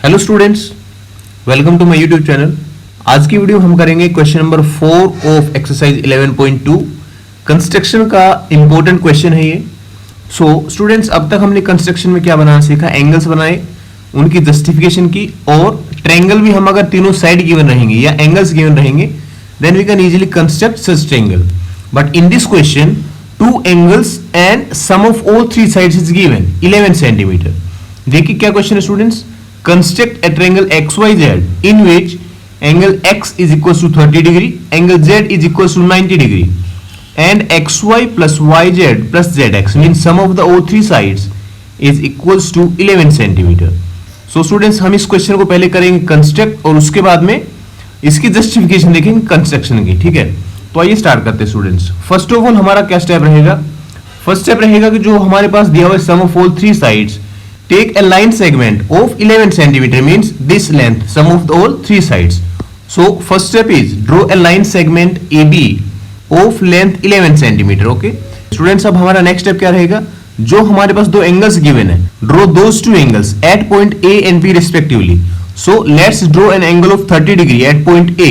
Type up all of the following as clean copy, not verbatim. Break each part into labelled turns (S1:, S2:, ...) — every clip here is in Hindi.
S1: Hello students, welcome to my YouTube channel. आज की वीडियो हम करेंगे question number 4 of exercise 11.2। Construction का इंपॉर्टेंट क्वेश्चन है ये। सो स्टूडेंट्स, अब तक हमने कंस्ट्रक्शन में क्या बनाना सीखा, एंगल्स बनाए, उनकी जस्टिफिकेशन की, और ट्रायंगल भी हम अगर तीनों साइड गिवन रहेंगे या एंगल्स गिवन रहेंगे then we can easily construct such triangle. But in this question 2 angles and sum of all 3 sides is given 11 centimetre. देखिए क्या क्वेश्चन है students, construct a triangle XYZ in which angle X is equals to 30 degree, angle Z is equals to 90 degree, and XY plus YZ plus ZX means sum of the all 3 sides is equals to 11 centimeter. So students, हम इस क्वेश्चन को पहले करेंगे कंस्ट्रक्ट और उसके बाद में इसकी जस्टिफिकेशन देखेंगे कंस्ट्रक्शन की। ठीक है, तो आइए स्टार्ट करते हैं स्टूडेंट्स। फर्स्ट ऑफ ऑल हमारा क्या स्टेप रहेगा, फर्स्ट स्टेप रहेगा कि जो हमारे पास दिया हुआ है sum of all 3 sides, take a line segment of 11 centimeter means this length sum of all 3 sides. So first step is draw a line segment AB of length 11 centimeter. Okay students, अब हमारा नेक्स्ट स्टेप क्या रहेगा, जो हमारे पास 2 एंगल्स गिवन है, draw those 2 angles at point A and B respectively. So let's draw an angle of 30 degree at point A.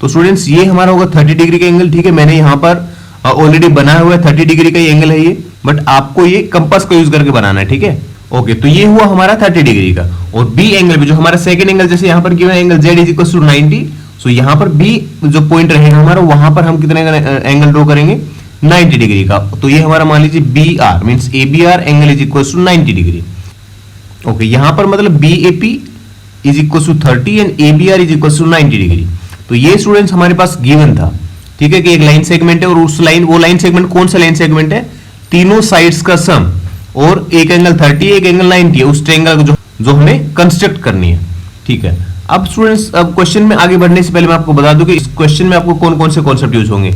S1: तो स्टूडेंट्स ये हमारा होगा 30 डिग्री का एंगल। ठीक है, मैंने यहाँ पर ऑलरेडी बनाया हुआ है 30 डिग्री का एंगल है ये, बट आपको ये कंपास का यूज करके बनाना है। ठीक है, ओके तो ये हुआ हमारा 30 डिग्री का। और बी एंगल भी जो हमारा सेकंड एंगल, जैसे यहाँ पर given angle Z is equal to 90, so यहाँ पर बी जो पॉइंट रहेगा हमारा, वहां पर हम कितने एंगल ड्रॉ करेंगे 90 डिग्री का। तो ये हमारा मान लीजिए B R means A B R angle is equal to 90 degree. Okay, यहाँ पर मतलब B A P is equal to 30 and A B R is equal to 90 degree. तो ये स्टूडेंट्स हमारे पास गिवन था। ठीक है, कि एक लाइन सेगमेंट है और उस लाइन, वो लाइन सेगमेंट कौन सा लाइन सेगमेंट है, तीनों साइड्स का सम, और एक एंगल 30 एक एंगल 90 है, उस ट्रायंगल जो हमें कंस्ट्रक्ट करनी है। ठीक है, अब स्टूडेंट्स, अब क्वेश्चन में आगे बढ़ने से पहले मैं आपको बता दूं कि इस क्वेश्चन में आपको कौन कौन से कॉन्सेप्ट यूज होंगे।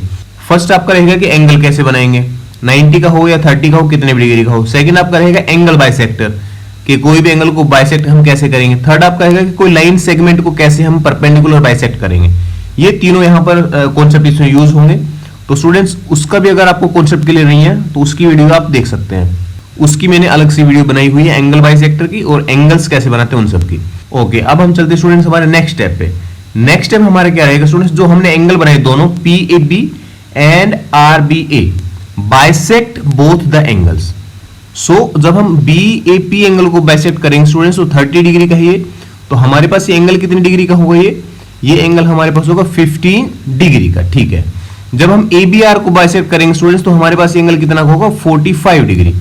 S1: फर्स्ट आपका रहेगा कि एंगल कैसे बनाएंगे, 90 का हो या 30 का हो, कितने डिग्री का हो। सेकंड आपका रहेगा एंगल बाइसेक्टर, कि कोई भी एंगल को बाइसेक्ट हम कैसे करेंगे। थर्ड आपका रहेगा कि कोई लाइन सेगमेंट को कैसे हम परपेंडिकुलर बाइसेक्ट करेंगे। ये तीनों यहाँ पर कॉन्सेप्ट इसमें यूज होंगे। तो स्टूडेंट्स, उसका भी अगर आपको कॉन्सेप्ट क्लियर नहीं है तो उसकी वीडियो आप देख सकते हैं, उसकी मैंने अलग सी वीडियो बनाई हुई है एंगल बाइसेक्टर की और एंगल्स कैसे बनाते हैं उन सब की। ओके, अब हम चलते हैं स्टूडेंट्स हमारे नेक्स्ट स्टेप पे। नेक्स्ट स्टेप हमारा क्या रहेगा स्टूडेंट्स, जो हमने एंगल बनाए दोनों PAB and RBA, bisect both the angles. सो जब हम BAP एंगल को बाइसेक्ट करेंगे स्टूडेंट्स, तो 30 डिग्री का है, तो हमारे पास ये एंगल कितनी डिग्री का होगा, ये एंगल हमारे पास होगा 15 डिग्री का। ठीक है, जब हम ABR को बाइसेक्ट करेंगे स्टूडेंट्स, तो हमारे पास एंगल कितना होगा 45 degree.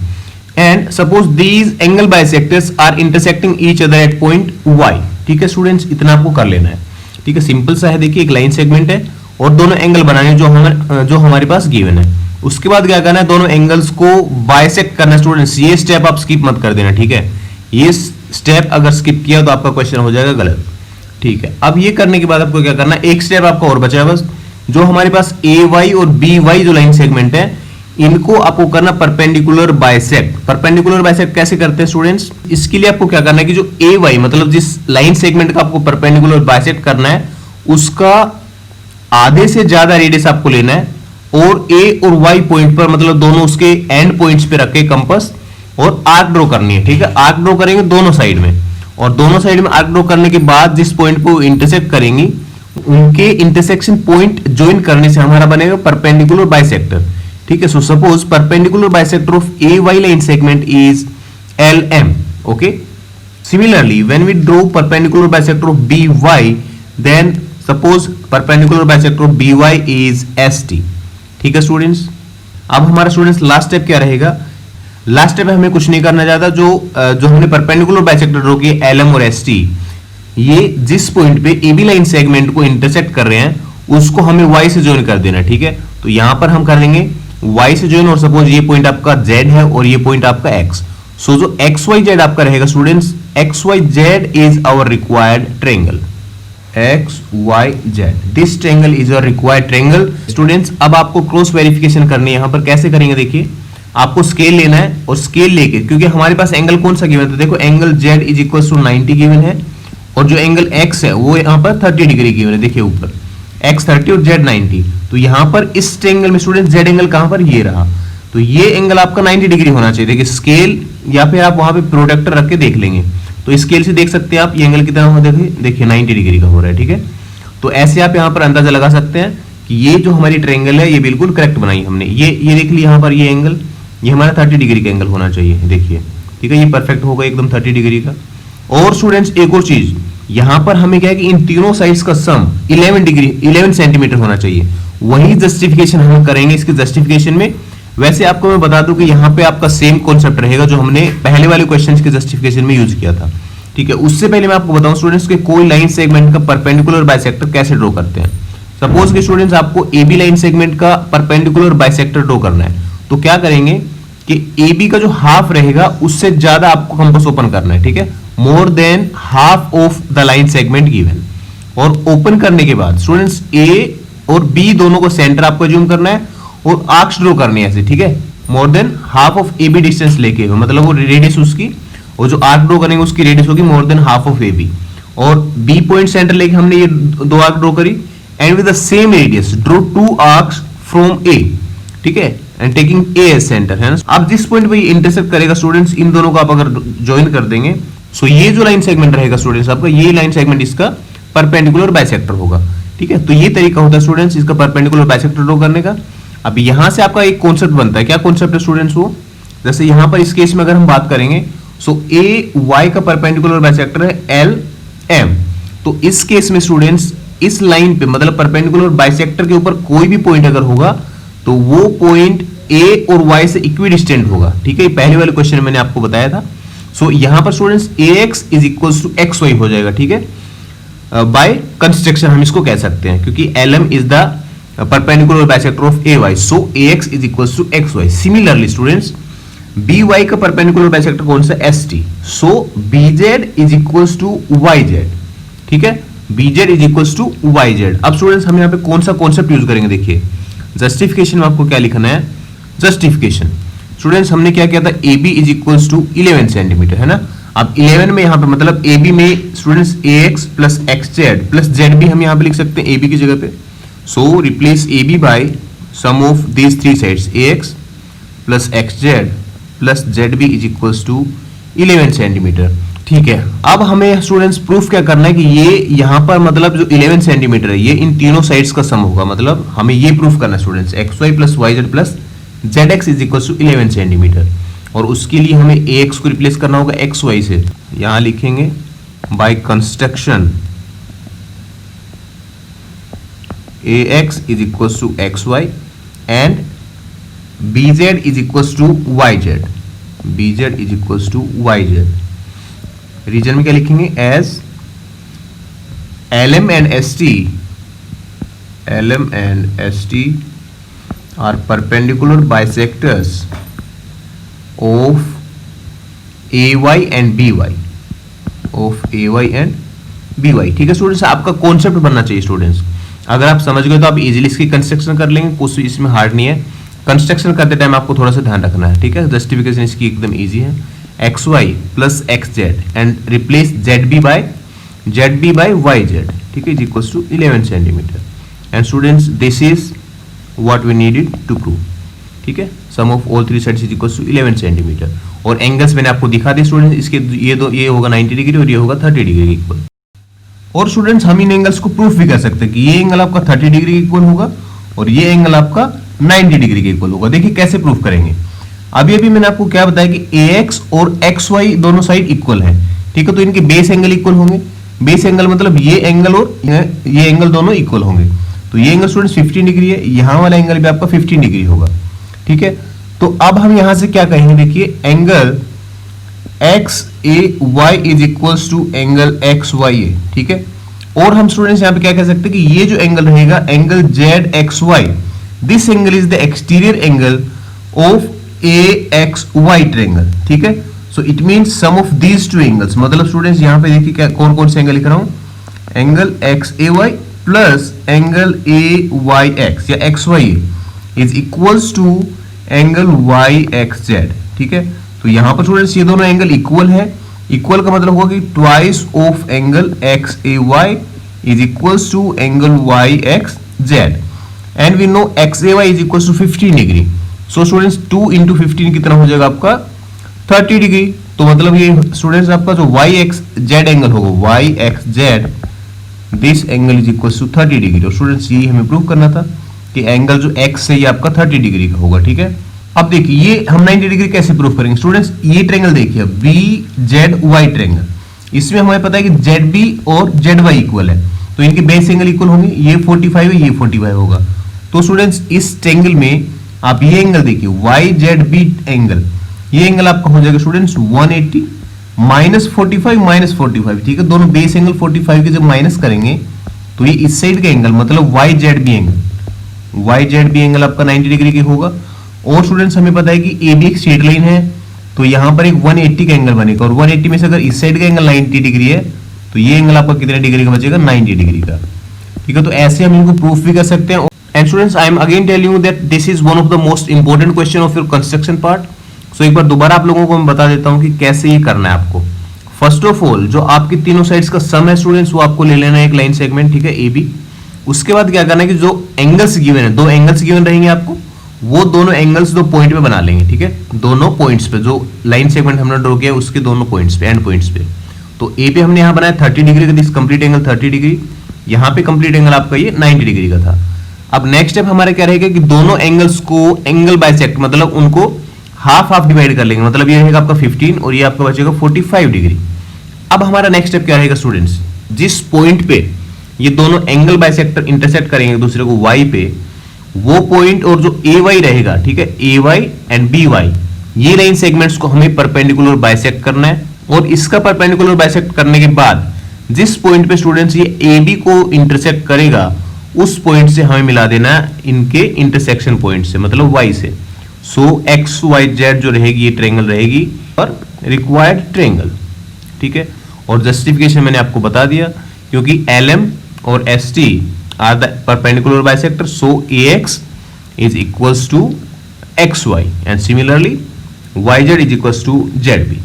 S1: And suppose these angle bisectors are intersecting each other at point Y. ठीक है स्टूडेंट्स, इतना आपको कर लेना है। ठीक है, सिंपल सा है। देखिए एक लाइन सेगमेंट है और दोनों एंगल बनाने जो हमारे पास गिवन है। उसके बाद क्या करना है, दोनों एंगल्स को बाइसेक्ट करना है स्टूडेंट्स। ये स्टेप आप स्किप मत कर देना। ठीक है, ये स्टेप अगर स्किप किया तो आपका क्वेश्चन हो जाएगा गलत। ठीक है, अब ये करने के बाद आपको क्या करना है, एक स्टेप आपका और बचा है बस, जो हमारे पास AY और BY जो लाइन सेगमेंट है, इनको आपको करना परपेंडिकुलर बाइसेक्ट। परपेंडिकुलर बाइसेक्ट कैसे करते हैं स्टूडेंट्स, इसके लिए आपको क्या करना है कि जो AY मतलब जिस लाइन सेगमेंट का आपको परपेंडिकुलर बाइसेक्ट करना है, उसका आधे से ज्यादा रेडियस आपको लेना है और A और Y पॉइंट पर, मतलब दोनों उसके एंड पॉइंट्स पे रख के कंपास और आर्क ड्रॉ करनी है। ठीक है, आर्क ड्रॉ करेंगे दोनों साइड में, और दोनों साइड में आर्क ड्रॉ करने के बाद जिस पॉइंट को इंटरसेक्ट करेंगी, उनके इंटरसेक्शन पॉइंट ज्वाइन करने से हमारा बनेगा परपेंडिकुलर बाइसेक्टर। ठीक है, so suppose perpendicular bisector of AY line segment is LM. Okay, similarly when we draw perpendicular bisector of BY, then suppose perpendicular bisector of BY is ST. ठीक है स्टूडेंट्स, अब हमारा स्टूडेंट्स लास्ट स्टेप क्या रहेगा, लास्ट स्टेप हमें कुछ नहीं करना चाहता, जो हमने परपेंडिकुलर बाइसेक्टर ड्रॉ किए LM और ST, ये जिस पॉइंट पे AB लाइन सेगमेंट को इंटरसेक्ट कर रहे हैं उसको हमें Y से ज्वाइन कर देना। ठीक है, तो यहां पर हम कर लेंगे Y से ज्वाइन, और सपोज ये पॉइंट आपका Z है और ये पॉइंट आपका X। सो जो XYZ आपका रहेगा students, XYZ is our required triangle. XYZ, this triangle is our required triangle. Students, अब आपको क्रॉस वेरिफिकेशन करनी है। यहां पर कैसे करेंगे, देखिए आपको स्केल लेना है और स्केल लेके, क्योंकि हमारे पास एंगल कौन सा गिवन था, देखो angle Z is equal to 90 given है, और जो एंगल X है वो यहाँ पर 30 डिग्री गिवन है। देखिए ऊपर X 30 और Z 90। तो यहां पर इस ट्रायंगल में स्टूडेंट Z एंगल कहां पर, ये रहा, तो ये एंगल आपका 90 डिग्री होना चाहिए। देखिए स्केल या फिर आप वहां पे प्रोटेक्टर रख के देख लेंगे। तो स्केल से देख सकते हैं आप ये एंगल कितना हो, देखिए 90 डिग्री का हो रहा है, ठीक है। तो ऐसे आप यहाँ पर अंदाजा लगा सकते हैं कि ये जो हमारी ट्रायंगल है ये बिल्कुल करेक्ट बनाई हमने। ये देख लिया यहाँ पर ये एंगल, ये हमारा 30 डिग्री का एंगल होना चाहिए, देखिए, ठीक है, ये परफेक्ट होगा एकदम 30 डिग्री का। और स्टूडेंट्स एक और चीज, यहाँ पर हमें क्या है कि इन तीनों साइड्स का सम 11 सेंटीमीटर होना चाहिए। वही जस्टिफिकेशन हम करेंगे इसके जस्टिफिकेशन में। वैसे आपको मैं बता दूं कि यहाँ पे आपका सेम कॉन्सेप्ट रहेगा जो हमने पहले वाले क्वेश्चन के जस्टिफिकेशन में यूज किया था, ठीक है। उससे पहले मैं आपको बताऊं स्टूडेंट्स कि कोई लाइन सेगमेंट का परपेंडिकुलर बाइसेक्टर कैसे ड्रॉ करते हैं। सपोज कि स्टूडेंट्स आपको AB लाइन सेगमेंट का परपेंडिकुलर बाइसेक्टर ड्रॉ करना है, तो क्या करेंगे कि AB का जो हाफ रहेगा उससे ज्यादा आपको कंपास ओपन करना है, ठीक है, मोर than half of the line segment given. और ओपन करने के बाद स्टूडेंट्स A और B दोनों को सेंटर आपको ज्यूम करना है और आर्क्स ड्रॉ करनी है ऐसे, ठीक है, मोर than half of AB distance लेके, मतलब वो रेडियस उसकी, और जो आर्क ड्रॉ करेंगे उसकी रेडियस होगी more than half of AB। और B पॉइंट सेंटर लेके हमने ये दो आर्क ड्रॉ करी, and with the same radius draw two arcs from A, ठीक है, and taking A as centre, है ना। अब जिस पॉइंट पे ये इंटरसेक्ट करेगा स्टूडेंट्स, इन दोनों को आप अगर ज्वाइन कर देंगे, सो ये जो लाइन सेगमेंट रहेगा स्टूडेंट्स आपका, ये लाइन सेगमेंट इसका परपेंडिकुलर बाइसेक्टर होगा, ठीक है। तो ये तरीका होता है स्टूडेंट्स इसका परपेंडिकुलर बाइसेक्टर ड्रॉ करने का। अब यहां से आपका एक कॉन्सेप्ट बनता है, क्या कॉन्सेप्ट है स्टूडेंट्स वो, जैसे यहां पर इस केस में अगर हम बात करेंगे, सो AY का परपेंडिकुलर बाइसेक्टर है LM। तो इस केस में स्टूडेंट्स इस लाइन पे मतलब परपेंडिकुलर बाइसेक्टर के ऊपर कोई भी पॉइंट अगर होगा तो वो पॉइंट A और Y से इक्विडिस्टेंट होगा, ठीक है। पहले वाले क्वेश्चन में मैंने आपको बताया था। सो यहां पर students AX is equals to XY हो जाएगा, ठीक है, बाय कंस्ट्रक्शन हम इसको कह सकते हैं, क्योंकि LM is the perpendicular bisector of AY, so AX is equals to XY। Similarly students BY का परपेंडिकुलर बाइसेक्टर कौन सा, ST, so BZ is equals to YZ, ठीक है, BZ is equals to YZ। अब स्टूडेंट्स हम यहाँ पे कौन सा कॉन्सेप्ट यूज करेंगे, देखिए जस्टिफिकेशन में आपको क्या लिखना है, जस्टिफिकेशन स्टूडेंट्स हमने क्या किया था, AB is equals to 11 centimetre, है ना। अब 11 में यहाँ पे मतलब AB में students AX plus XZ plus ZB हम यहाँ पे लिख सकते हैं AB की जगह पे। So replace AB by sum of these three sides, AX plus XZ plus ZB is equals to 11 centimetre, ठीक है। अब हमें स्टूडेंट्स प्रूफ क्या करना है कि ये यहाँ पर मतलब जो 11 सेंटीमीटर है ये इन तीनों साइड्स का सम होगा, मतलब हमें ये प्रूफ करना है students XY plus YZ plus ZX is equal to 11 centimetre. और उसके लिए हमें AX को रिप्लेस करना होगा XY से, यहां लिखेंगे by construction AX is equal to XY and BZ is equal to YZ, BZ is equal to YZ। Reason में क्या लिखेंगे, as LM and ST are perpendicular bisectors of AY and BY, ठीक है स्टूडेंट्स। आपका कॉन्सेप्ट बनना चाहिए स्टूडेंट्स, अगर आप समझ गए तो आप इजीली इसकी कंस्ट्रक्शन कर लेंगे, कुछ इसमें हार्ड नहीं है। कंस्ट्रक्शन करते टाइम आपको थोड़ा सा ध्यान रखना है, ठीक है। जस्टिफिकेशन इसकी एकदम इजी है, XY plus XZ and replace ZB by YZ, ठीक है, is equals to 11 centimetre. And students this is what we needed to prove, ठीक है। Sum of all three sides is equals to 11 centimetre. और एंगल्स मैंने आपको दिखा दिए स्टूडेंट्स, इसके ये होगा 90 डिग्री और ये होगा 30 डिग्री के इक्वल। और स्टूडेंट्स हम इन एंगल्स को प्रूफ भी कर सकते हैं कि ये एंगल आपका 30 डिग्री के इक्वल होगा और ये एंगल आपका 90 डिग्री के इक्वल होगा। देखिए कैसे प्रूफ करेंगे। अभी मैंने आपको क्या बताया कि AX और XY दोनों साइड इक्वल है, ठीक है, तो इनके बेस एंगल इक्वल होंगे। बेस एंगल मतलब ये एंगल और ये एंगल दोनों इक्वल होंगे। तो ये एंगल स्टूडेंट्स 15 डिग्री है, यहां वाला एंगल भी आपका 15 डिग्री होगा, ठीक है। तो अब हम यहां से क्या कहेंगे, देखिए angle XAY is equals to angle XYA, ठीक है। और हम स्टूडेंट्स यहां पे क्या कह सकते हैं कि ये जो एंगल रहेगा angle ZXY, this angle is the exterior angle of AXY triangle, ठीक है। So it means sum of these two angles, मतलब स्टूडेंट्स यहां पे देखिए क्या कौन कौन से एंगल लिख रहा हूं, angle XAY plus angle AYX या XYA is equals to angle YXZ, ठीक है। तो यहां पर स्टूडेंट्स ये दोनों एंगल इक्वल है, इक्वल का मतलब होगा कि twice of angle XAY is equals to angle YXZ and we know XAY is equals to 15 degree. So students 2 into 15 कितना हो जाएगा आपका 30 डिग्री, तो मतलब ये स्टूडेंट्स आपका जो वाई एक्स जेड एंगल होगा, Y X Z this angle is equal to 30 degree. और स्टूडेंट्स ये हमें प्रूव करना था कि एंगल जो एक्स से ये आपका 30 डिग्री का होगा, ठीक है। अब देखिए ये हम 90 डिग्री कैसे प्रूव करेंगे स्टूडेंट्स, ये ट्रायंगल देखिए बी जेड वाई ट्रायंगल, इसमें हमें पता है कि जेड बी और जेड वाई इक्वल है, तो इनके बेस एंगल इक्वल होंगे, ये 45 है ये 45 होगा। तो स्टूडेंट्स इस ट्रायंगल में आप ये एंगल देखिए वाई जेड बी एंगल, ये एंगल आपका हो जाएगा स्टूडेंट्स 180 -45 ठीक है। दोनों बेस एंगल 45 के जब माइनस करेंगे तो ये इस साइड का एंगल मतलब वाई जेड बी एंगल आपका 90 डिग्री की होगा। और स्टूडेंट्स हमें पता है कि ए बी एक स्ट्रेट लाइन है, तो यहां पर एक 180 का एंगल बनेगा, और 180 में से अगर इस साइड का एंगल 90 डिग्री है तो ये एंगल आपका कितने डिग्री का बचेगा, 90 डिग्री का, ठीक है। तो ऐसे हम इनको प्रूफ भी कर सकते हैं। And students I am again telling you that this is one of the most important question of your construction part. So एक बार दोबारा आप लोगों को मैं बता देता हूं कि कैसे ये करना है आपको। फर्स्ट ऑफ ऑल जो आपकी तीनों साइड्स का सम है स्टूडेंट्स, वो आपको ले लेना है एक लाइन सेगमेंट, ठीक है, ए बी। उसके बाद क्या करना है कि जो एंगल्स गिवन है, 2 एंगल्स गिवन रहेंगे आपको, वो दोनों एंगल्स 2 पॉइंट पे बना लेंगे, ठीक है, दोनों पॉइंट्स पे जो लाइन सेगमेंट हमने ड्रॉ किया उसके दोनों पॉइंट्स पे, एंड पॉइंट्स पे। तो ए पे हमने यहाँ बनाया 30 डिग्री का, दिस कंप्लीट एंगल 30 डिग्री, यहाँ पे कंप्लीट एंगल आपका ये 90 डिग्री का था। अब नेक्स्ट स्टेप हमारा क्या रहेगा कि दोनों एंगल्स को एंगल बाइसेक्ट मतलब उनको हाफ हाफ डिवाइड कर लेंगे, मतलब ये रहेगा आपका 15 और ये आपका बचेगा 45 डिग्री। अब हमारा नेक्स्ट स्टेप क्या रहेगा स्टूडेंट्स, जिस पॉइंट पे ये दोनों एंगल बाइसेक्टर इंटरसेक्ट करेंगे एक दूसरे को वाई पे, वो पॉइंट और जो ए वाई रहेगा, ठीक है, ए वाई एंड बी वाई, ये लाइन सेगमेंट्स को हमें परपेंडिकुलर बाइसेक्ट करना है। और इसका परपेंडिकुलर बाइसेक्ट करने के बाद जिस पॉइंट पे स्टूडेंट्स ये ए बी को इंटरसेक्ट करेगा उस पॉइंट से हमें मिला देना है इनके इंटरसेक्शन पॉइंट से, मतलब वाई से। सो एक्स वाई जेड जो रहेगी ये ट्रायंगल रहेगी और रिक्वायर्ड ट्रायंगल, ठीक है। और जस्टिफिकेशन मैंने आपको बता दिया, क्योंकि LM और ST are the perpendicular bisector, so AX is equals to XY and similarly YZ is equals to ZB,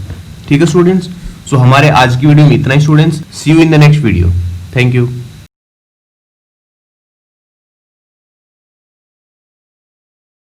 S1: ठीक है स्टूडेंट्स। सो हमारे आज की वीडियो में इतना ही students, see you in the next video, thank you.